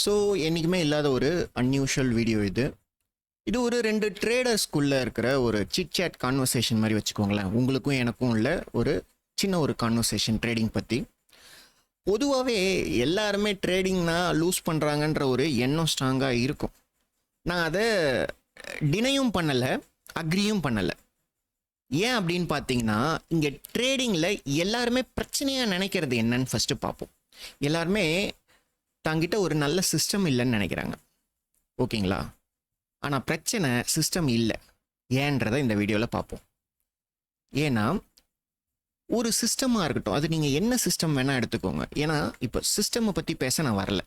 So என்றைக்குமே இல்லாத ஒரு அன்யூஷுவல் வீடியோ இது. இது ஒரு 2 ட்ரேடர்ஸ்குள்ளே இருக்கிற ஒரு சிட் சேட் கான்வர்சேஷன் மாதிரி வச்சுக்கோங்களேன். உங்களுக்கும் எனக்கும் உள்ள ஒரு சின்ன ஒரு கான்வர்சேஷன் ட்ரேடிங் பற்றி. பொதுவாகவே எல்லாருமே ட்ரேடிங்னா லூஸ் பண்ணுறாங்கன்ற ஒரு எண்ணம் ஸ்ட்ராங்காக இருக்கும். நான் அதை டினையும் பண்ணலை, அக்ரியும் பண்ணலை. ஏன் அப்படின்னு பார்த்தீங்கன்னா, இங்கே ட்ரேடிங்கில் எல்லாருமே பிரச்சனையாக நினைக்கிறது என்னன்னு ஃபஸ்ட்டு பார்ப்போம். எல்லாருமே தங்கிட்ட ஒரு நல்ல சிஸ்டம் இல்லைன்னு நினைக்கிறாங்க, ஓகேங்களா? ஆனால் பிரச்சனை சிஸ்டம் இல்லை, ஏன்றதை இந்த வீடியோவில் பார்ப்போம். ஏன்னா ஒரு சிஸ்டமாக இருக்கட்டும், அது நீங்கள் என்ன சிஸ்டம் வேணால் எடுத்துக்கோங்க. ஏன்னா இப்போ சிஸ்டமை பற்றி பேச நான் வரல.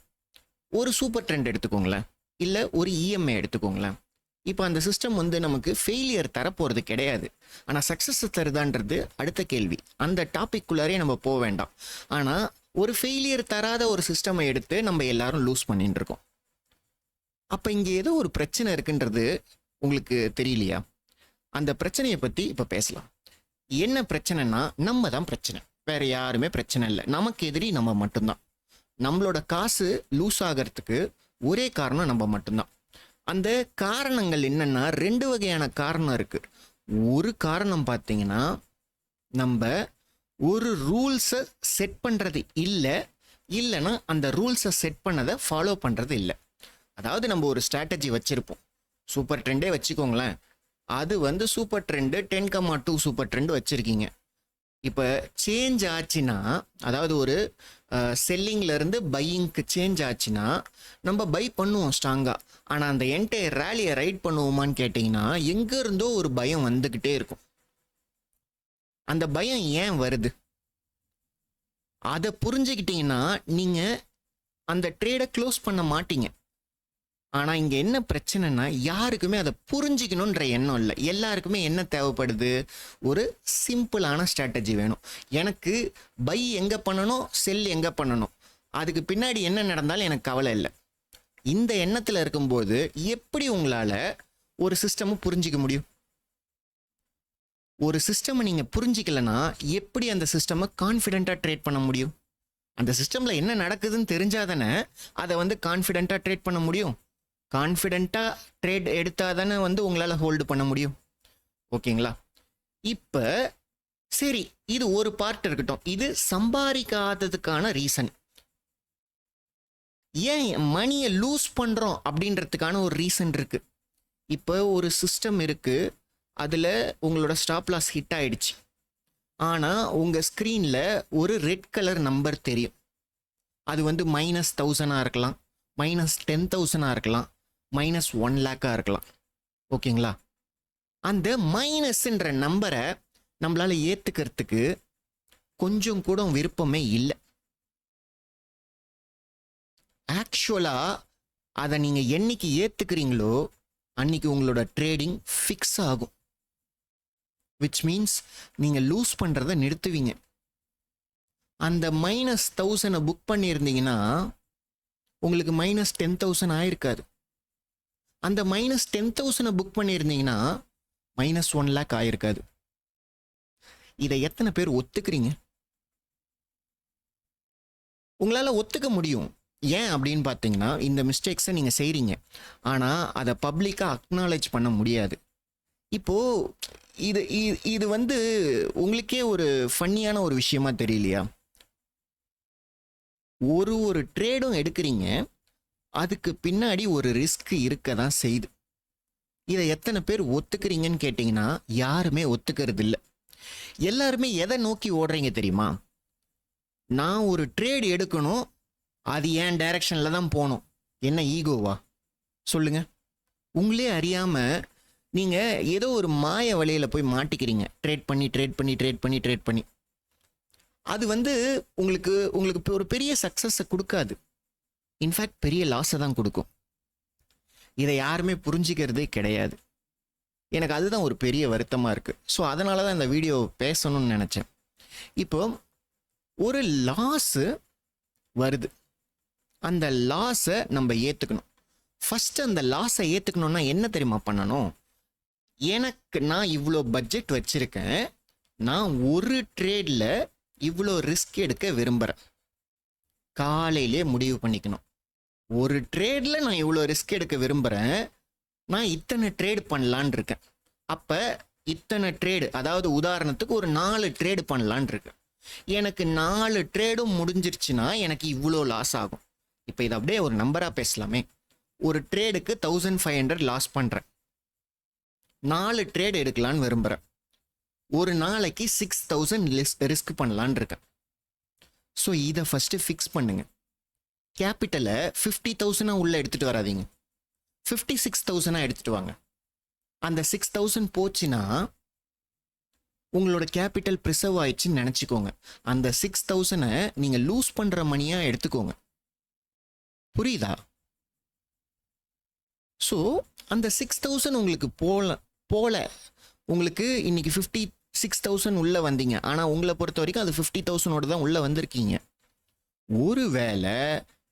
ஒரு சூப்பர் ட்ரெண்ட் எடுத்துக்கோங்களேன், இல்லை ஒரு இஎம்ஐ எடுத்துக்கோங்களேன். இப்போ அந்த சிஸ்டம் நமக்கு ஃபெயிலியர் தரப்போகிறது கிடையாது, ஆனால் சக்ஸஸ் தருதான்றது அடுத்த கேள்வி. அந்த டாபிக்குள்ளாரே நம்ம போக வேண்டாம். ஆனால் ஒரு ஃபெயிலியர் தராத ஒரு சிஸ்டமை எடுத்து நம்ம எல்லாரும் லூஸ் பண்ணிட்டு இருக்கோம். அப்போ இங்கே ஏதோ ஒரு பிரச்சனை இருக்குன்றது உங்களுக்கு தெரியலையா? அந்த பிரச்சனையை பற்றி இப்போ பேசலாம். என்ன பிரச்சனைனா, நம்ம தான் பிரச்சனை, வேற யாருமே பிரச்சனை இல்லை. நமக்கு எதிரி நம்ம மட்டும்தான். நம்மளோட காசு லூஸ் ஆகிறதுக்கு ஒரே காரணம் நம்ம மட்டும்தான். அந்த காரணங்கள் என்னன்னா, 2 வகையான காரணம் இருக்கு. ஒரு காரணம் பார்த்தீங்கன்னா, நம்ம ஒரு ரூல்ஸை செட் பண்ணுறது இல்லை, இல்லைன்னா அந்த ரூல்ஸை செட் பண்ணதை ஃபாலோ பண்ணுறது இல்லை. அதாவது நம்ம ஒரு ஸ்ட்ராட்டஜி வச்சுருப்போம். சூப்பர் ட்ரெண்டே வச்சுக்கோங்களேன். அது சூப்பர் ட்ரெண்டு 10,2 சூப்பர் ட்ரெண்டு வச்சுருக்கீங்க. இப்போ சேஞ்ச் ஆச்சுன்னா, அதாவது ஒரு செல்லிங்லேருந்து பையிங்க்கு சேஞ்ச் ஆச்சுன்னா நம்ம பை பண்ணுவோம் ஸ்ட்ராங்காக. ஆனால் அந்த என்டையர் ரேலியை ரைட் பண்ணுவோமான்னு கேட்டிங்கன்னா, எங்கேருந்தோ ஒரு பயம் வந்துக்கிட்டே இருக்கும். அந்த பயம் ஏன் வருது? அதை புரிஞ்சுக்கிட்டீங்கன்னா நீங்கள் அந்த ட்ரேடை க்ளோஸ் பண்ண மாட்டீங்க. ஆனால் இங்கே என்ன பிரச்சனைனா, யாருக்குமே அதை புரிஞ்சிக்கணுன்ற எண்ணம் இல்லை. எல்லாருக்குமே என்ன தேவைப்படுது? ஒரு சிம்பிளான ஸ்ட்ராட்டஜி வேணும். எனக்கு பை எங்கே பண்ணணும், செல் எங்கே பண்ணணும், அதுக்கு பின்னாடி என்ன நடந்தாலும் எனக்கு கவலை இல்லை. இந்த எண்ணத்தில் இருக்கும்போது எப்படி உங்களால் ஒரு சிஸ்டமை புரிஞ்சிக்க முடியும்? ஒரு சிஸ்டமை நீங்கள் புரிஞ்சிக்கலைன்னா எப்படி அந்த சிஸ்டமை கான்ஃபிடென்ட்டாக ட்ரேட் பண்ண முடியும்? அந்த சிஸ்டமில் என்ன நடக்குதுன்னு தெரிஞ்சாதானே அதை கான்ஃபிடென்ட்டாக ட்ரேட் பண்ண முடியும். கான்ஃபிடென்ட்டாக ட்ரேட் எடுத்தால் தானே உங்களால் ஹோல்டு பண்ண முடியும், ஓகேங்களா? இப்போ சரி, இது ஒரு பார்ட் இருக்கட்டும். இது சம்பாதிக்காததுக்கான ரீசன். ஏன் மணியை லூஸ் பண்ணுறோம் அப்படின்றதுக்கான ஒரு ரீசன் இருக்குது. இப்போ ஒரு சிஸ்டம் இருக்குது, அதில் உங்களோட ஸ்டாப் லாஸ் ஹிட் ஆகிடுச்சு. ஆனால் உங்கள் ஸ்க்ரீனில் ஒரு ரெட் கலர் நம்பர் தெரியும். அது -1000 இருக்கலாம், -10,000 இருக்கலாம், -1 lakh இருக்கலாம், ஓகேங்களா? அந்த மைனஸ்ன்ற நம்பரை நம்மளால் ஏற்றுக்கிறதுக்கு கொஞ்சம் கூட விருப்பமே இல்லை. ஆக்சுவலாக அதை நீங்கள் என்னைக்கு ஏற்றுக்கிறீங்களோ அன்னைக்கு உங்களோட ட்ரேடிங் ஃபிக்ஸ் ஆகும். விச் மீன்ஸ் நீங்கள் லூஸ் பண்ணுறதை நிறுத்துவீங்க. அந்த -1000 புக் பண்ணியிருந்தீங்கன்னா உங்களுக்கு -10,000 ஆயிருக்காது. அந்த -10,000 புக் பண்ணியிருந்தீங்கன்னா -1 lakh ஆயிருக்காது. இதை எத்தனை பேர் ஒத்துக்கிறீங்க? உங்களால் ஒத்துக்க முடியும். ஏன் அப்படின்னு பார்த்தீங்கன்னா, இந்த மிஸ்டேக்ஸை நீங்கள் செய்கிறீங்க, ஆனால் அதை பப்ளிக்காக அக்னாலேஜ் பண்ண முடியாது. இப்போது இது உங்களுக்கே ஒரு ஃபன்னியான ஒரு விஷயமா தெரியலையா? ஒரு ட்ரேடும் எடுக்கிறீங்க, அதுக்கு பின்னாடி ஒரு ரிஸ்க் இருக்க தான் செய்யுது. இதை எத்தனை பேர் ஒத்துக்கிறீங்கன்னு கேட்டிங்கன்னா யாருமே ஒத்துக்கிறது இல்லை. எல்லாருமே எதை நோக்கி ஓடுறீங்க தெரியுமா? நான் ஒரு ட்ரேட் எடுக்கணும், அது ஏன் டைரக்ஷனில் தான் போகணும். என்ன ஈகோவா சொல்லுங்க? உங்களே அறியாமல் நீங்கள் ஏதோ ஒரு மாய வழியில் போய் மாட்டிக்கிறீங்க. ட்ரேட் பண்ணி அது உங்களுக்கு ஒரு பெரிய சக்ஸஸை கொடுக்காது. இன்ஃபேக்ட் பெரிய லாஸை தான் கொடுக்கும். இதை யாருமே புரிஞ்சிக்கிறதே கிடையாது. எனக்கு அதுதான் ஒரு பெரிய வருத்தமாக இருக்குது. ஸோ அதனால தான் இந்த வீடியோ பேசணும்னு நினச்சேன். இப்போ ஒரு லாஸு வருது, அந்த லாஸை நம்ம ஏற்றுக்கணும். ஃபஸ்ட்டு அந்த லாஸை ஏற்றுக்கணுன்னா என்ன தெரியுமா பண்ணணும்? நான் இவ்வளோ பட்ஜெட் வச்சுருக்கேன், நான் ஒரு ட்ரேடில் இவ்வளோ ரிஸ்க் எடுக்க விரும்புகிறேன். காலையிலே முடிவு பண்ணிக்கணும். ஒரு ட்ரேட்ல நான் இவ்வளோ ரிஸ்க் எடுக்க விரும்புகிறேன், நான் இத்தனை ட்ரேட் பண்ணலான் இருக்கேன். அப்போ இத்தனை ட்ரேடு, அதாவது உதாரணத்துக்கு ஒரு 4 ட்ரேடு பண்ணலான் இருக்கேன். எனக்கு 4 ட்ரேடும் முடிஞ்சிருச்சுன்னா எனக்கு இவ்வளோ லாஸ் ஆகும். இப்போ இதை அப்படியே ஒரு நம்பராக பேசலாமே. ஒரு ட்ரேடுக்கு 1500 லாஸ் பண்ணுறேன். 4 ட்ரேட் எடுக்கலான்னு விரும்புகிறேன். ஒரு நாளைக்கு 6000 ரிஸ்க் பண்ணலான் இருக்கேன். ஸோ இதை ஃபஸ்ட்டு ஃபிக்ஸ் பண்ணுங்க. கேபிட்டலை 50,000 உள்ள எடுத்துகிட்டு வராதீங்க, 56,000 எடுத்துகிட்டு வாங்க. அந்த 6000 போச்சுன்னா உங்களோட கேபிட்டல் ப்ரிசர்வ் ஆயிடுச்சுன்னு நினச்சிக்கோங்க. அந்த 6000 நீங்கள் லூஸ் பண்ணுற மணியாக எடுத்துக்கோங்க. புரியுதா? ஸோ அந்த 6000 உங்களுக்கு போல உங்களுக்கு இன்னைக்கு 56,000 உள்ளே வந்தீங்க. ஆனால் உங்களை பொறுத்த வரைக்கும் அது 50,000 தான் உள்ளே வந்திருக்கீங்க. ஒருவேளை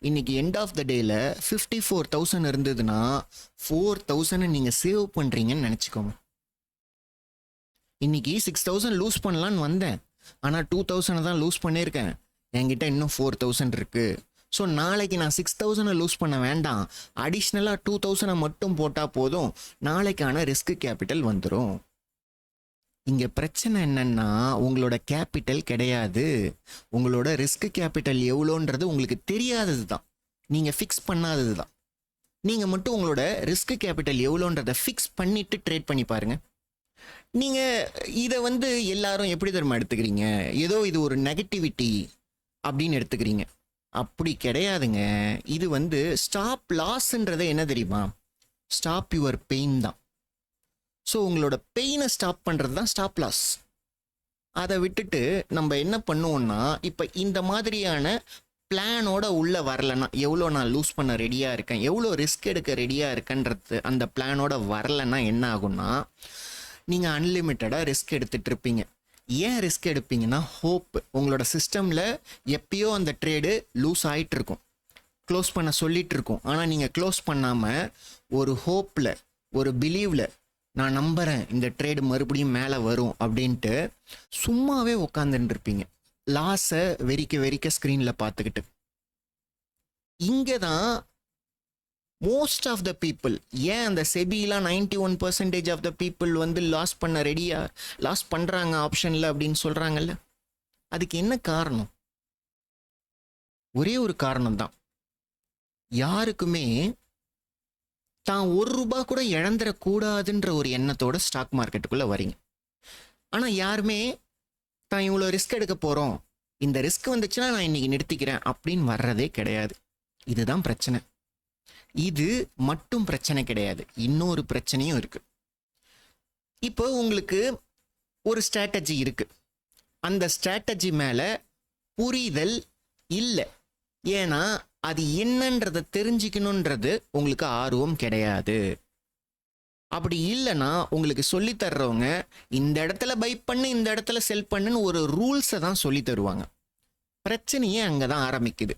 இன்னைக்கு எண்ட் ஆஃப் த டேல 54,000 இருந்ததுன்னா 4,000 நீங்கள் சேவ் பண்ணுறீங்கன்னு நினச்சிக்கோங்க. இன்னைக்கு 6,000 லூஸ் பண்ணலான்னு வந்தேன், ஆனால் 2,000 தான் லூஸ் பண்ணியிருக்கேன். என்கிட்ட இன்னும் 4,000 இருக்கு. ஸோ நாளைக்கு நான் 6,000 லூஸ் பண்ண வேண்டாம், அடிஷ்னலாக 2,000 மட்டும் போட்டால் போதும், நாளைக்கான ரிஸ்க் கேபிட்டல் வந்துடும். இங்கே பிரச்சனை என்னன்னா உங்களோட கேபிட்டல் கிடையாது, உங்களோட ரிஸ்க் கேபிட்டல் எவ்வளோன்றது உங்களுக்கு தெரியாதது தான், நீங்கள் ஃபிக்ஸ் பண்ணாதது தான். நீங்கள் மட்டும் உங்களோட ரிஸ்க் கேபிட்டல் எவ்வளோன்றதை ஃபிக்ஸ் பண்ணிவிட்டு ட்ரேட் பண்ணி பாருங்கள். நீங்கள் இதை எல்லாரும் எப்படி தெரியுமா எடுத்துக்கிறீங்க, ஏதோ இது ஒரு நெகட்டிவிட்டி அப்படின்னு எடுத்துக்கிறீங்க. அப்படி கிடையாதுங்க. இது ஸ்டாப் லாஸ்ன்றதை என்ன தெரியுமா, ஸ்டாப் யுவர் பெயின் தான். ஸோ உங்களோட பெயினை ஸ்டாப் பண்ணுறது தான் ஸ்டாப் லாஸ். அதை விட்டுட்டு நம்ம என்ன பண்ணுவோம்னா, இப்போ இந்த மாதிரியான பிளானோட உள்ளே வரலைன்னா, எவ்வளோ நான் லூஸ் பண்ண ரெடியாக இருக்கேன், எவ்வளோ ரிஸ்க் எடுக்க ரெடியாக இருக்கேன்றது அந்த பிளானோட வரலைன்னா என்ன ஆகும்னா, நீங்கள் அன்லிமிட்டடாக ரிஸ்க் எடுத்துகிட்டு இருப்பீங்க. ஏன் ரிஸ்க் எடுப்பீங்கன்னா, ஹோப். உங்களோட சிஸ்டமில் எப்பயோ அந்த ட்ரேடு லூஸ் ஆகிட்டு இருக்கும், க்ளோஸ் பண்ண சொல்லிட்டு இருக்கும். ஆனால் நீங்கள் க்ளோஸ் பண்ணாமல் ஒரு ஹோப்பில், ஒரு பிலீவில், நான் நம்புகிறேன் இந்த ட்ரேடு மறுபடியும் மேலே வரும் அப்படின்ட்டு சும்மாவே உட்காந்துட்டு இருப்பீங்க, லாஸை வெறிக்க ஸ்க்ரீனில் பார்த்துக்கிட்டு. இங்கே தான் மோஸ்ட் ஆஃப் த பீப்புள், ஏன் அந்த செபிலாம் 91% ஆஃப் த பீப்புள் லாஸ் பண்ண ரெடியாக லாஸ் பண்ணுறாங்க ஆப்ஷனில் அப்படின்னு சொல்கிறாங்கல்ல, அதுக்கு என்ன காரணம்? ஒரே ஒரு காரணம் தான். யாருக்குமே தான் ₹1 கூட இழந்துடக்கூடாதுன்ற ஒரு எண்ணத்தோட ஸ்டாக் மார்க்கெட்டுக்குள்ளே வரீங்க. ஆனால் யாருமே தான் இவ்வளோ ரிஸ்க் எடுக்க போகிறோம், இந்த ரிஸ்க் வந்துச்சுன்னா நான் இன்னைக்கு நிறுத்திக்கிறேன் அப்படின்னு வர்றதே கிடையாது. இதுதான் பிரச்சனை. இது மட்டும் பிரச்சனை கிடையாது, இன்னொரு பிரச்சனையும் இருக்கு. இப்போ உங்களுக்கு ஒரு ஸ்ட்ராட்டஜி இருக்கு, அந்த ஸ்ட்ராட்டஜி மேலே புரிதல் இல்லை. ஏன்னா அது என்னன்றதை தெரிஞ்சுக்கணுன்றது உங்களுக்கு ஆர்வம் கிடையாது. அப்படி இல்லைன்னா உங்களுக்கு சொல்லி தர்றவங்க இந்த இடத்துல பை பண்ணு, இந்த இடத்துல செல் பண்ணுன்னு ஒரு ரூல்ஸை தான் சொல்லி தருவாங்க. பிரச்சனையே அங்கே தான் ஆரம்பிக்குது.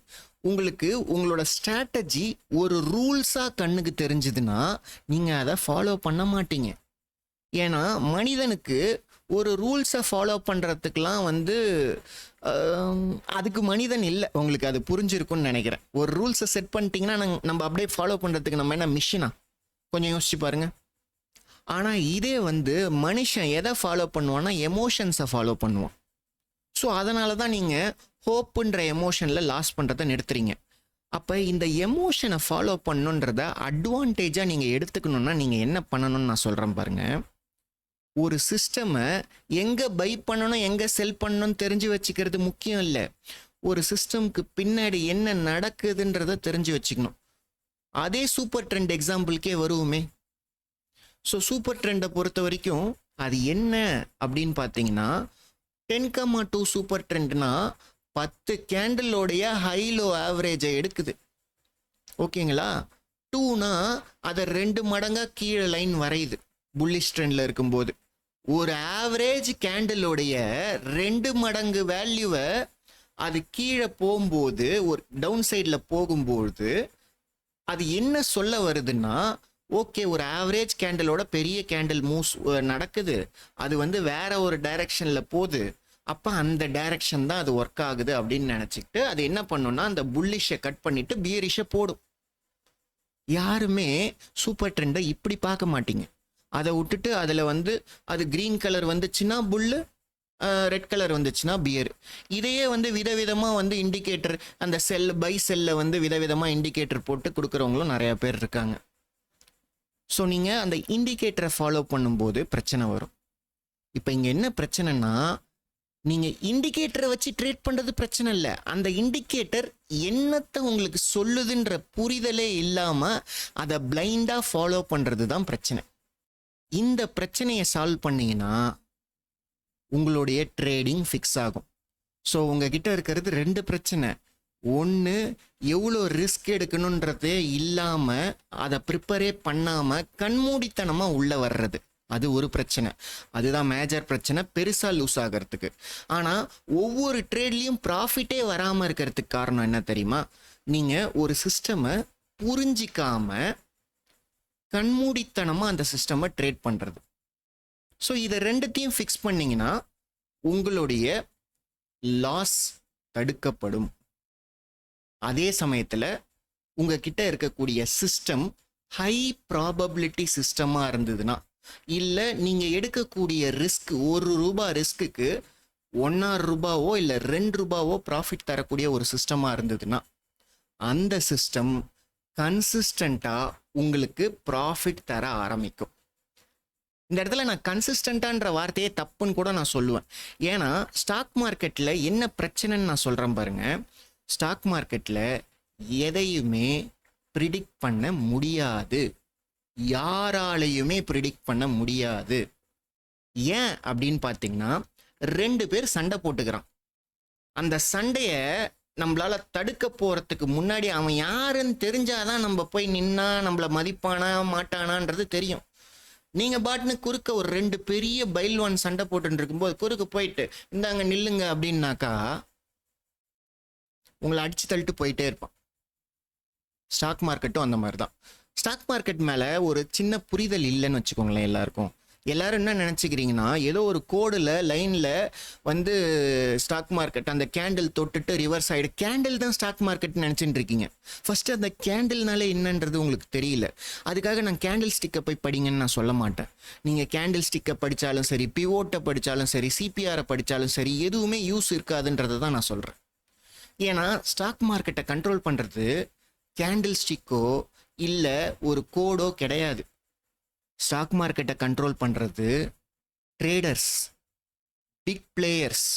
உங்களுக்கு உங்களோட ஸ்ட்ராட்டஜி ஒரு ரூல்ஸாக கண்ணுக்கு தெரிஞ்சுதுன்னா நீங்கள் அதை ஃபாலோ பண்ண மாட்டீங்க. ஏன்னா மனிதனுக்கு ஒரு ரூல்ஸை ஃபாலோ பண்ணுறதுக்கெலாம் அதுக்கு மனிதன் இல்லை. உங்களுக்கு அது புரிஞ்சிருக்குன்னு நினைக்கிறேன். ஒரு ரூல்ஸை செட் பண்ணிட்டீங்கன்னா நம்ம அப்படியே ஃபாலோ பண்ணுறதுக்கு நம்ம என்ன மிஷினா? கொஞ்சம் யோசிச்சு பாருங்க. ஆனால் இதே மனுஷன் எதை ஃபாலோ பண்ணுவான்னா எமோஷன்ஸை ஃபாலோ பண்ணுவான். ஸோ அதனால தான் நீங்கள் ஹோப்புன்ற எமோஷனில் லாஸ் பண்ணுறதை நிறுத்துறீங்க. அப்போ இந்த எமோஷனை ஃபாலோ பண்ணுன்றத அட்வான்டேஜாக நீங்கள் எடுத்துக்கணுன்னா நீங்கள் என்ன பண்ணணும்னு நான் சொல்கிறேன் பாருங்கள். ஒரு சிஸ்டமை எங்கே பை பண்ணணும், எங்கே செல் பண்ணணும்னு தெரிஞ்சு வச்சுக்கிறது முக்கியம் இல்லை. ஒரு சிஸ்டம்க்கு பின்னாடி என்ன நடக்குதுன்றதை தெரிஞ்சு வச்சுக்கணும். அதே சூப்பர் ட்ரெண்ட் எக்ஸாம்பிளுக்கே வருவோமே. ஸோ சூப்பர் ட்ரெண்டை பொறுத்த வரைக்கும் அது என்ன அப்படின்னு பார்த்தீங்கன்னா, 10,2 சூப்பர் ட்ரெண்ட்னா 10 கேண்டிலோடைய ஹைலோ ஆவரேஜை எடுக்குது. ஓகேங்களா? 2னா அதை 2 மடங்காக கீழே லைன் வரையுது புல்லிஷ் ட்ரெண்டில் இருக்கும்போது. ஒரு ஆவரேஜ் கேண்டிலோடைய 2 மடங்கு வேல்யூவை அது கீழே போகும்போது, ஒரு டவுன் சைடில் போகும்போது அது என்ன சொல்ல வருதுன்னா, ஓகே ஒரு ஆவரேஜ் கேண்டிலோட பெரிய கேண்டில் மூவ்ஸ் நடக்குது, அது வேற ஒரு டைரக்ஷனில் போகுது, அப்போ அந்த டைரக்ஷன் தான் அது ஒர்க் ஆகுது அப்படின்னு நினச்சிக்கிட்டு அது என்ன பண்ணுன்னா அந்த புல்லிஷை கட் பண்ணிட்டு பியரிஷை போடும். யாருமே சூப்பர் ட்ரெண்டை இப்படி பார்க்க மாட்டீங்க. அதை விட்டுட்டு அதில் வந்து அது க்ரீன் கலர் வந்துச்சுன்னா புல்லு, ரெட் கலர் வந்துச்சுன்னா பியர். இதையே வந்து விதவிதமாக வந்து இண்டிகேட்டர், அந்த செல் பை செல்லில் வந்து விதவிதமாக இண்டிகேட்டர் போட்டு கொடுக்குறவங்களும் நிறையா பேர் இருக்காங்க. ஸோ நீங்கள் அந்த இண்டிகேட்டரை ஃபாலோ பண்ணும்போது பிரச்சனை வரும். இப்போ இங்கே என்ன பிரச்சனைனா, நீங்கள் இண்டிகேட்டரை வச்சு ட்ரேட் பண்ணுறது பிரச்சனை இல்லை, அந்த இண்டிகேட்டர் என்னத்தை உங்களுக்கு சொல்லுதுன்ற புரிதலே இல்லாமல் அதை பிளைண்டாக ஃபாலோ பண்ணுறது தான் பிரச்சனை. இந்த பிரச்சனையை சால்வ் பண்ணீங்கன்னா உங்களுடைய ட்ரேடிங் ஃபிக்ஸ் ஆகும். ஸோ உங்ககிட்ட இருக்கிறது 2 பிரச்சனை. ஒன்று, எவ்வளோ ரிஸ்க் எடுக்கணுன்றதே இல்லாமல் அதை ப்ரிப்பரே பண்ணாமல் கண்மூடித்தனமாக உள்ளே வர்றது, அது ஒரு பிரச்சனை. அதுதான் மேஜர் பிரச்சனை, பெருசாக லூஸ் ஆகிறதுக்கு. ஆனால் ஒவ்வொரு ட்ரேட்லேயும் ப்ராஃபிட்டே வராமல் இருக்கிறதுக்கு காரணம் என்ன தெரியுமா? நீங்கள் ஒரு சிஸ்டமை புரிஞ்சிக்காம கண்மூடித்தனமாக அந்த சிஸ்டமை ட்ரேட் பண்ணுறது. ஸோ இதை 2த்தையும் ஃபிக்ஸ் பண்ணிங்கன்னா உங்களுடைய லாஸ் தடுக்கப்படும். அதே சமயத்தில் உங்ககிட்ட இருக்கக்கூடிய சிஸ்டம் ஹை ப்ராபபிலிட்டி சிஸ்டமாக இருந்ததுன்னா, இல்லை நீங்கள் எடுக்கக்கூடிய ரிஸ்க் ₹1 ரிஸ்க்குக்கு ₹1.5 இல்லை ₹2 ப்ராஃபிட் தரக்கூடிய ஒரு சிஸ்டமாக இருந்ததுன்னா, அந்த சிஸ்டம் கன்சிஸ்டண்ட்டாக உங்களுக்கு ப்ராஃபிட் தர ஆரம்பிக்கும். இந்த இடத்துல நான் கன்சிஸ்டண்ட்டான்ற வார்த்தையே தப்புன்னு கூட நான் சொல்லுவேன். ஏன்னா ஸ்டாக் மார்க்கெட்டில் என்ன பிரச்சனைன்னு நான் சொல்கிறேன் பாருங்க. ஸ்டாக் மார்க்கெட்டில் எதையுமே ப்ரிடிக்ட் பண்ண முடியாது, யாராலையுமே ப்ரிடிக்ட் பண்ண முடியாது. ஏன் அப்படின்னு பார்த்தீங்கன்னா, 2 பேர் சண்டை போட்டுக்கிறான். அந்த சண்டையை நம்மளால தடுக்க போகிறதுக்கு முன்னாடி அவன் யாருன்னு தெரிஞ்சாதான் நம்ம போய் நின்னா நம்மளை மதிப்பானா மாட்டானான்றது தெரியும். நீங்கள் பாட்டுன்னு குறுக்க ஒரு 2 பெரிய பைல்வான் சண்டை போட்டுன்னு இருக்கும்போது குறுக்க போயிட்டு இந்தாங்க நில்லுங்க அப்படின்னாக்கா உங்களை அடிச்சு தள்ளிட்டு போயிட்டே இருப்பான். ஸ்டாக் மார்க்கெட்டும் அந்த மாதிரி தான். ஸ்டாக் மார்க்கெட் மேலே ஒரு சின்ன புரிதல் இல்லைன்னு வச்சுக்கோங்களேன். எல்லாரும் என்ன நினச்சிக்கிறீங்கன்னா, ஏதோ ஒரு கோடில் லைனில் வந்து ஸ்டாக் மார்க்கெட் அந்த கேண்டில் தொட்டுட்டு ரிவர்ஸ் ஆகிடு, கேண்டில் தான் ஸ்டாக் மார்க்கெட் நினச்சிட்டு இருக்கீங்க. ஃபஸ்ட்டு அந்த கேண்டில்னாலே என்னன்றது உங்களுக்கு தெரியல. அதுக்காக நான் கேண்டில் ஸ்டிக்கை போய் படிங்கன்னு நான் சொல்ல மாட்டேன். நீங்கள் கேண்டில் ஸ்டிக்கை படித்தாலும் சரி, பிவோட்டை படித்தாலும் சரி, சிபிஆரை படித்தாலும் சரி, எதுவுமே யூஸ் இருக்காதுன்றதை தான் நான் சொல்கிறேன். ஏன்னா ஸ்டாக் மார்க்கெட்டை கண்ட்ரோல் பண்ணுறது கேண்டில் ஸ்டிக்கோ இல்லை ஒரு கோடோ கிடையாது. ஸ்டாக் மார்க்கெட்டை கண்ட்ரோல் பண்ணுறது ட்ரேடர்ஸ், பிக் பிளேயர்ஸ்.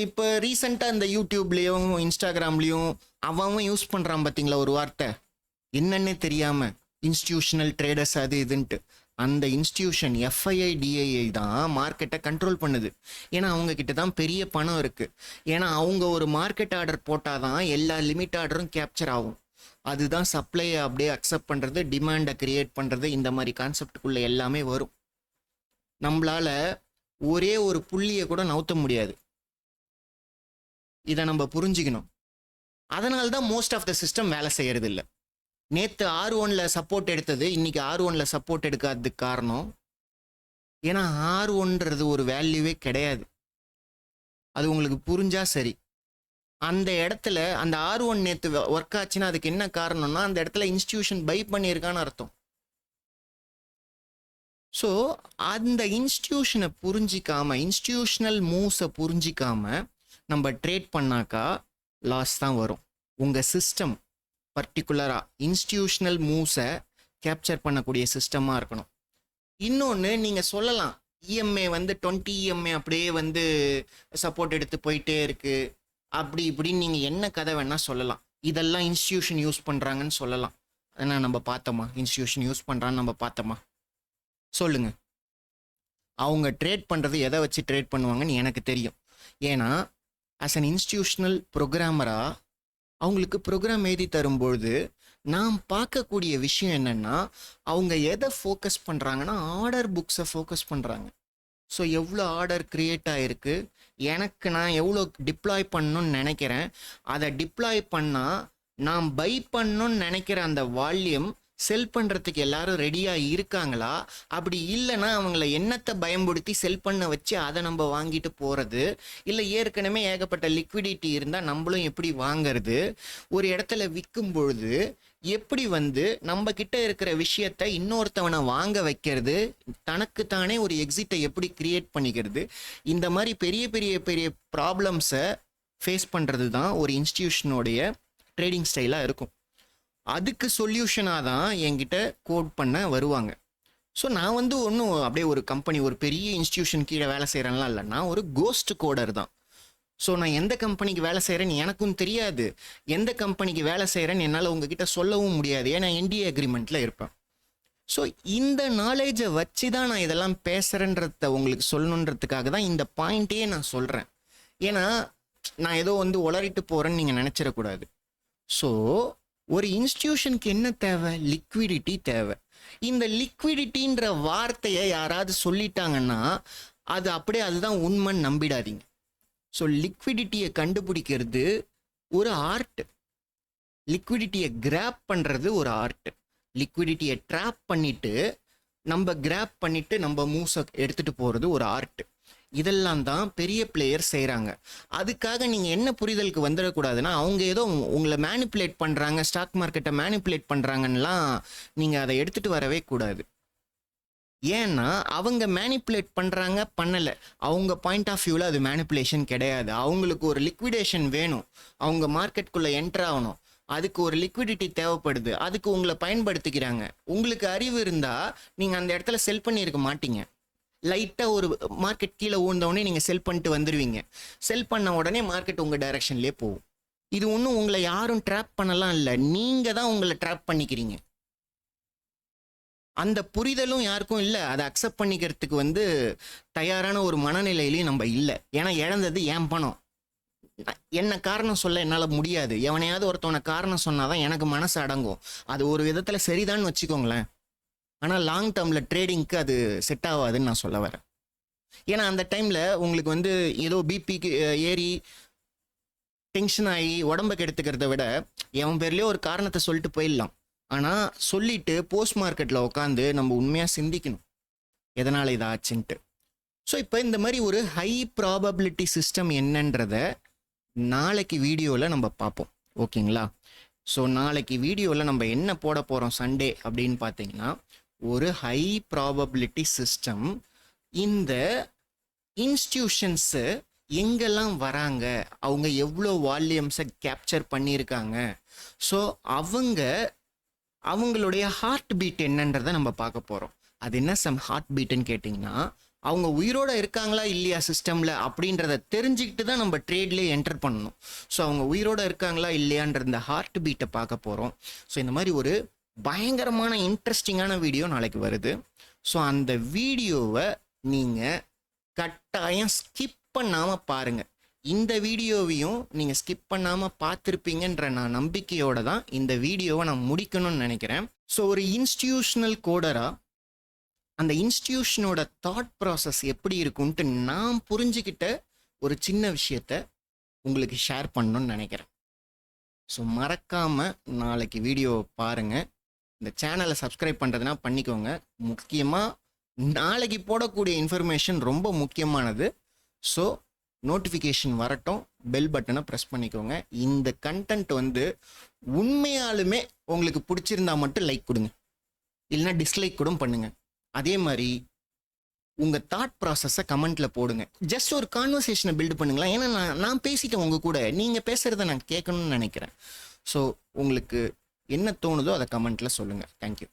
இப்போ ரீசெண்டாக இந்த யூடியூப்லேயும் இன்ஸ்டாகிராம்லேயும் அவன் யூஸ் பண்ணுறான் பார்த்தீங்களா ஒரு வார்த்தை, என்னன்னே தெரியாமல் இன்ஸ்டிடியூஷனல் ட்ரேடர்ஸ் அது இதுன்ட்டு. அந்த இன்ஸ்டிடியூஷன் FIIDII தான் மார்க்கெட்டை கண்ட்ரோல் பண்ணுது. ஏன்னா அவங்க கிட்ட தான் பெரிய பணம் இருக்குது. ஏன்னா அவங்க ஒரு மார்க்கெட் ஆர்டர் போட்டால் தான் எல்லா லிமிட் ஆர்டரும் கேப்சர் ஆகும். அதுதான் சப்ளையை அப்படியே அக்செப்ட் பண்ணுறது, டிமாண்டை கிரியேட் பண்ணுறது, இந்த மாதிரி கான்செப்டுக்குள்ளே எல்லாமே வரும். நம்மளால் ஒரே ஒரு புள்ளியை கூட நவுத்த முடியாது. இதை நம்ம புரிஞ்சுக்கணும். அதனால தான் மோஸ்ட் ஆஃப் த சிஸ்டம் வேலை செய்கிறது இல்லை. நேற்று R1 சப்போர்ட் எடுத்தது இன்னைக்கு R1 சப்போர்ட் எடுக்காததுக்கு காரணம், ஏன்னா R1ன்றது ஒரு வேல்யூவே கிடையாது. அது உங்களுக்கு புரிஞ்சா சரி. அந்த இடத்துல அந்த R1 நேற்று ஒர்க் ஆச்சுன்னா அதுக்கு என்ன காரணம்னா, அந்த இடத்துல இன்ஸ்டிடியூஷன் பை பண்ணியிருக்கான்னு அர்த்தம். ஸோ அந்த இன்ஸ்டிடியூஷனை புரிஞ்சிக்காம, இன்ஸ்டிடியூஷனல் மூவ்ஸை புரிஞ்சிக்காம நம்ம ட்ரேட் பண்ணாக்கா லாஸ் தான் வரும். உங்கள் சிஸ்டம் பர்டிகுலராக இன்ஸ்டிடியூஷனல் மூவ்ஸை கேப்சர் பண்ணக்கூடிய சிஸ்டமாக இருக்கணும். இன்னொன்று நீங்கள் சொல்லலாம், EMA 20 EMA அப்படியே சப்போர்ட் எடுத்து போயிட்டே இருக்குது அப்படி இப்படின்னு நீங்கள் என்ன கதை வேணால் சொல்லலாம். இதெல்லாம் இன்ஸ்டிடியூஷன் யூஸ் பண்ணுறாங்கன்னு சொல்லலாம். அதனால் நம்ம பார்த்தோமா, இன்ஸ்டிடியூஷன் யூஸ் பண்ணுறான்னு நம்ம பார்த்தோமா? சொல்லுங்கள். அவங்க ட்ரேட் பண்ணுறது எதை வச்சு ட்ரேட் பண்ணுவாங்கன்னு எனக்கு தெரியும். ஏன்னா ஆஸ் அன் இன்ஸ்டிடியூஷனல் ப்ரோக்ராமராக அவங்களுக்கு ப்ரோக்ராம் எழுதி தரும்பொழுது நாம் பார்க்கக்கூடிய விஷயம் என்னென்னா, அவங்க எதை ஃபோக்கஸ் பண்ணுறாங்கன்னா ஆர்டர் புக்ஸை ஃபோக்கஸ் பண்ணுறாங்க. ஸோ எவ்வளோ ஆர்டர் க்ரியேட் ஆகிருக்கு, எனக்கு நான் எவ்வளோ டிப்ளாய் பண்ணணும்னு நினைக்கிறேன், அதை டிப்ளாய் பண்ணால் நான் பை பண்ணணும்னு நினைக்கிற அந்த வால்யூம் செல் பண்ணுறதுக்கு எல்லாரும் ரெடியாக இருக்காங்களா, அப்படி இல்லைன்னா அவங்கள என்னத்தை பயன்படுத்தி செல் பண்ண வச்சு அதை நம்ம வாங்கிட்டு போகிறது, இல்லை ஏற்கனவே ஏகப்பட்ட லிக்விடிட்டி இருந்தால் நம்மளும் எப்படி வாங்கிறது, ஒரு இடத்துல விற்கும் பொழுது எப்படி நம்ம கிட்ட இருக்கிற விஷயத்த இன்னொருத்தவனை வாங்க வைக்கிறது, தனக்குத்தானே ஒரு எக்ஸிட்டை எப்படி கிரியேட் பண்ணிக்கிறது, இந்த மாதிரி பெரிய பெரிய பெரிய ப்ராப்ளம்ஸை ஃபேஸ் பண்ணுறது தான் ஒரு இன்ஸ்டிடியூஷனோடைய ட்ரேடிங் ஸ்டைலாக இருக்கும். அதுக்கு சொல்யூஷனாக தான் என்கிட்ட கோட் பண்ண வருவாங்க. ஸோ நான் ஒன்றும் அப்படியே ஒரு கம்பெனி, ஒரு பெரிய இன்ஸ்டிடியூஷன் கீழே வேலை செய்கிறேன்லாம் இல்லை. நான் ஒரு கோஸ்ட் கோடர் தான். ஸோ நான் எந்த கம்பெனிக்கு வேலை செய்கிறேன்னு எனக்கும் தெரியாது, எந்த கம்பெனிக்கு வேலை செய்கிறேன்னு என்னால் உங்ககிட்ட சொல்லவும் முடியாது, ஏன்னா என்டிஏ அக்ரிமெண்ட்டில் இருப்பேன். ஸோ இந்த நாலேஜை வச்சு தான் நான் இதெல்லாம் பேசுகிறேன்றத உங்களுக்கு சொல்லணுன்றதுக்காக தான் இந்த பாயிண்ட்டையே நான் சொல்கிறேன். ஏன்னா நான் ஏதோ உளறிட்டு போகிறேன்னு நீங்கள் நினச்சிடக்கூடாது. ஸோ ஒரு இன்ஸ்டிடியூஷனுக்கு என்ன தேவை? லிக்விடிட்டி தேவை. இந்த லிக்விடிட்டின்ற வார்த்தையை யாராவது சொல்லிட்டாங்கன்னா அது அப்படியே அதுதான் உண்மைன்னு நம்பிடாதீங்க. ஸோ லிக்விடிட்டியை கண்டுபிடிக்கிறது ஒரு ஆர்ட், லிக்விடிட்டியை கிராப் பண்ணுறது ஒரு ஆர்ட், லிக்விடிட்டியை ட்ராப் பண்ணிட்டு நம்ம கிராப் பண்ணிட்டு நம்ம மூவ்ஸை எடுத்துகிட்டு போகிறது ஒரு ஆர்ட். இதெல்லாம் தான் பெரிய பிளேயர் செய்கிறாங்க. அதுக்காக நீங்கள் என்ன புரிதலுக்கு வந்துடக்கூடாதுன்னா, அவங்க ஏதோ உங்களை மேனிப்புலேட் பண்ணுறாங்க, ஸ்டாக் மார்க்கெட்டை மேனிப்புலேட் பண்ணுறாங்கன்னெலாம் நீங்கள் அதை எடுத்துகிட்டு வரவே கூடாது. ஏன்னா அவங்க மேனிப்புலேட் பண்ணுறாங்க பண்ணலை, அவங்க பாயிண்ட் ஆஃப் வியூவில் அது மேனிப்புலேஷன் கிடையாது. அவங்களுக்கு ஒரு லிக்விடேஷன் வேணும், அவங்க மார்க்கெட்டுக்குள்ளே என்டர் ஆகணும், அதுக்கு ஒரு லிக்விடிட்டி தேவைப்படுது, அதுக்கு உங்களை பயன்படுத்திக்கிறாங்க. உங்களுக்கு அறிவு இருந்தால் நீங்கள் அந்த இடத்துல செல் பண்ணியிருக்க மாட்டீங்க. லைட்டாக ஒரு மார்க்கெட் கீழே ஊழ்ந்தவுடனே நீங்கள் செல் பண்ணிட்டு வந்துடுவீங்க. செல் பண்ண உடனே மார்க்கெட் உங்கள் டைரக்ஷன்லேயே போகும். இது ஒன்றும் உங்களை யாரும் ட்ராப் பண்ணலாம் இல்லை, நீங்கள் தான் உங்களை ட்ராப் பண்ணிக்கிறீங்க. அந்த புரிதலும் யாருக்கும் இல்லை, அதை அக்செப்ட் பண்ணிக்கிறதுக்கு தயாரான ஒரு மனநிலையிலையும் நம்ம இல்லை. ஏன்னா இழந்தது என் பணம், என்ன காரணம் சொல்ல என்னால் முடியாது. எவனையாவது ஒருத்தவனை காரணம் சொன்னாதான் எனக்கு மனசு அடங்கும். அது ஒரு விதத்தில் சரிதான்னு வச்சுக்கோங்களேன். ஆனால் லாங் டேர்மில் ட்ரேடிங்க்கு அது செட் ஆகாதுன்னு நான் சொல்ல வரேன். ஏன்னா அந்த டைமில் உங்களுக்கு ஏதோ பிபிக்கு ஏறி டென்ஷன் ஆகி உடம்பை கெடுத்துக்கிறத விட எவன் பேர்லேயோ ஒரு காரணத்தை சொல்லிட்டு போயிடலாம். ஆனால் சொல்லிட்டு போஸ்ட் மார்க்கெட்டில் உட்காந்து நம்ம உண்மையாக சிந்திக்கணும் எதனால் இது ஆச்சுன்ட்டு. ஸோ இப்போ இந்த மாதிரி ஒரு ஹை ப்ராபபிலிட்டி சிஸ்டம் என்னன்றதை நாளைக்கு வீடியோவில் நம்ம பார்ப்போம், ஓகேங்களா? ஸோ நாளைக்கு வீடியோவில் நம்ம என்ன போட போகிறோம் சண்டே அப்படின்னு பார்த்தீங்கன்னா, ஒரு ஹை ப்ராபபிலிட்டி சிஸ்டம். இந்த இன்ஸ்டிடியூஷன்ஸு எங்கெல்லாம் வராங்க, அவங்க எவ்வளோ வால்யூம்ஸை கேப்சர் பண்ணியிருக்காங்க, ஸோ அவங்களுடைய ஹார்ட் பீட் என்னன்றதை நம்ம பார்க்க போகிறோம். அது என்ன சம் ஹார்ட் பீட்டுன்னு கேட்டிங்கன்னா, அவங்க உயிரோடு இருக்காங்களா இல்லையா சிஸ்டமில் அப்படின்றத தெரிஞ்சுக்கிட்டு தான் நம்ம ட்ரேட்லேயே என்டர் பண்ணணும். ஸோ அவங்க உயிரோடு இருக்காங்களா இல்லையான்ற இந்த ஹார்ட் பீட்டை பார்க்க போகிறோம். ஸோ இந்த மாதிரி ஒரு பயங்கரமான இன்ட்ரெஸ்டிங்கான வீடியோ நாளைக்கு வருது. ஸோ அந்த வீடியோவை நீங்கள் கட்டாயம் ஸ்கிப் பண்ணாமல் பாருங்கள். இந்த வீடியோவையும் நீங்கள் ஸ்கிப் பண்ணாமல் பார்த்துருப்பீங்கன்ற நான் நம்பிக்கையோடு தான் இந்த வீடியோவை நான் முடிக்கணும்னு நினைக்கிறேன். ஸோ ஒரு இன்ஸ்டிடியூஷனல் கோடராக அந்த இன்ஸ்டிடியூஷனோட தாட் ப்ராசஸ் எப்படி இருக்குன்ட்டு நான் புரிஞ்சுக்கிட்ட ஒரு சின்ன விஷயத்த உங்களுக்கு ஷேர் பண்ணணும்னு நினைக்கிறேன். ஸோ மறக்காமல் நாளைக்கு வீடியோவை பாருங்கள். இந்த சேனலை சப்ஸ்கிரைப் பண்ணுறதுனா பண்ணிக்கோங்க. முக்கியமாக நாளைக்கு போடக்கூடிய இன்ஃபர்மேஷன் ரொம்ப முக்கியமானது. ஸோ நோட்டிஃபிகேஷன் வரட்டும், பெல் பட்டனை ப்ரெஸ் பண்ணிக்கோங்க. இந்த கண்டென்ட் உண்மையாலுமே உங்களுக்கு பிடிச்சிருந்தா மட்டும் லைக் கொடுங்க, இல்லைனா டிஸ்லைக் கூட பண்ணுங்கள். அதே மாதிரி உங்கள் தாட் ப்ராசஸை கமெண்ட்டில் போடுங்க. ஜஸ்ட் ஒரு கான்வர்சேஷனை பில்டு பண்ணுங்களேன். ஏன்னா நான் பேசிட்டேன் உங்கள் கூட, நீங்கள் பேசுகிறத நான் கேட்கணும்னு நினைக்கிறேன். ஸோ உங்களுக்கு என்ன தோணுதோ அதை கமெண்ட்டில் சொல்லுங்கள். தேங்க்யூ.